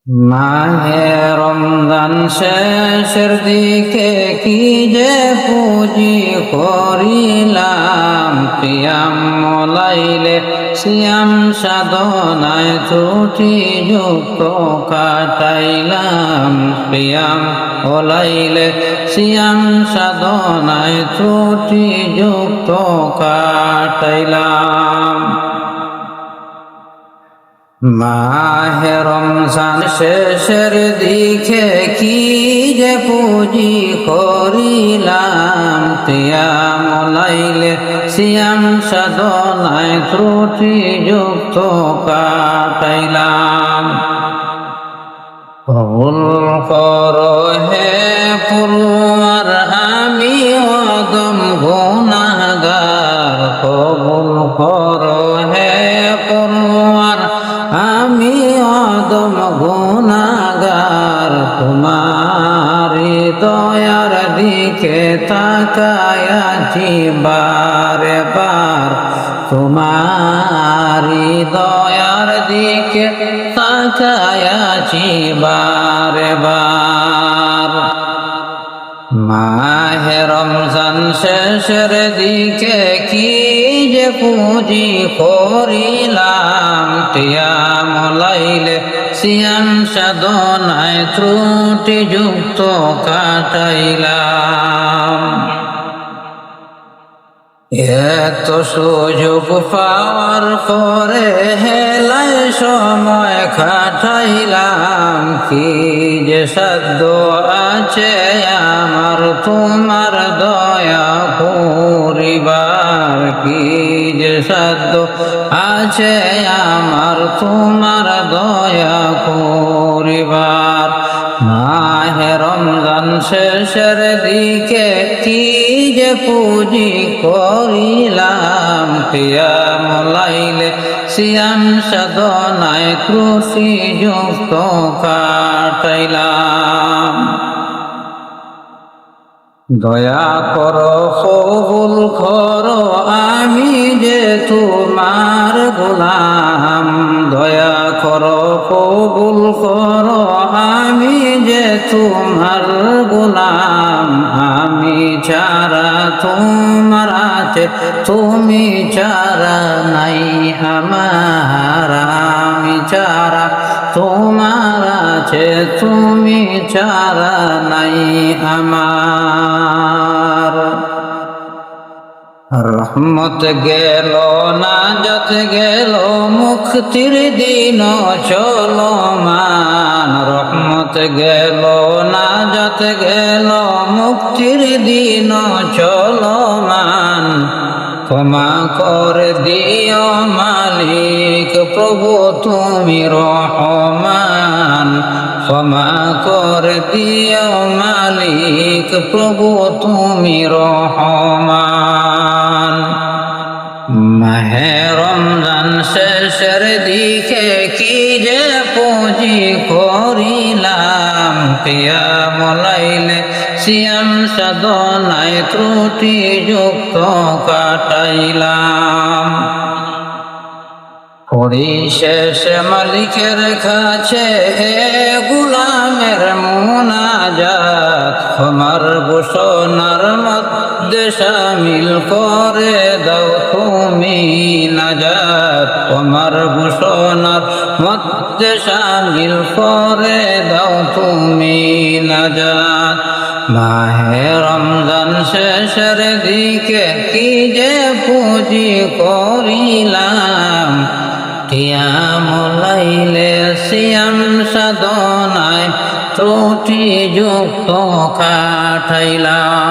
মাহে রমজান শেষের দিকে কি যে পুঁজি করিলাম, কিয়াম লাইলে সিয়াম সাধনায় ত্রুটি যুক্ত কাটাইলাম, কিয়াম লাইলে সিয়াম সাধনায় ত্রুটি যুক্ত কাটাইলাম। মাহে রমজান শেষের দিকে কি যে পুঁজি করিলাম, কিয়াম লাইলে সিয়াম সাধনায় ত্রুটি যুক্ত কাটাইলাম। কবুল করো হে পরওয়ার আমি অদম গুনাহগার, কবুল করো হে পরওয়ার আমি অদম গুনাহগার, তোমারি দয়ার দিকে তাকায়াছি বারে বার, তোমারি দয়ার দিকে তাকায়াছি বারে বার। মাহে রমজান শেষের দিকে কি যে পুঁজি করিলাম, কিয়াম লাইলে সিয়াম সাধনায় ত্রুটি যুক্ত কাটাইলাম। এত সুযোগ পাওয়ার পরে হেলায় সময় কাটাইলাম, কি যে সাধ্য আছে আমার তোমার দয়া করিবার, কি যে সাধ্য আছে আমার তোমার দয়া করিবার। মাহে রমজান শেষের দিকে কি যে পুঁজি করিলাম, কিয়াম লাইলে সিয়াম সাধনায় ত্রুটি যুক্ত কাটাইলাম। দয়া করো কবুল করো আমি যে তোমার গোলাম, দয়া করো কবুল করো আমি যে তোমার গোলাম, আমি ছাড়া তোমার আছে তুমি ছাড়া নাই আমার, আমি ছাড়া তোমার আছে তুমি ছাড়া নাই আমার। রহমত গেল নাজাত গেল মুক্তির দিন চলমান, রহমত গেল নাজাত গেল মুক্তির দিন চলমান, ক্ষমা করে দিও মালিক প্রভু তুমি রহমান, ক্ষমা করে দিও মালিক প্রভু তুমি রহমান। মাহে রমজান শেষের দিকে কি যে পুঁজি করিলাম, কিয়াম লাইলে সিয়াম সাধনায় ত্রুটি যুক্ত কাটাইলাম। পরিশেষে মালিকের কাছে গুলামের মুনাজাত, ক্ষমার ঘোষণার মধ্যে শামিল করে দাও তুমি নাজাত, ক্ষমার ঘোষণার মধ্যে শামিল করে দাও তুমি নাজাত। মাহে রমজান শেষের দিকে কি যে পুঁজি করিলাম, কিয়াম লাইলে সিয়াম সাধনায় ত্রুটি যুক্ত কাটাইলাম।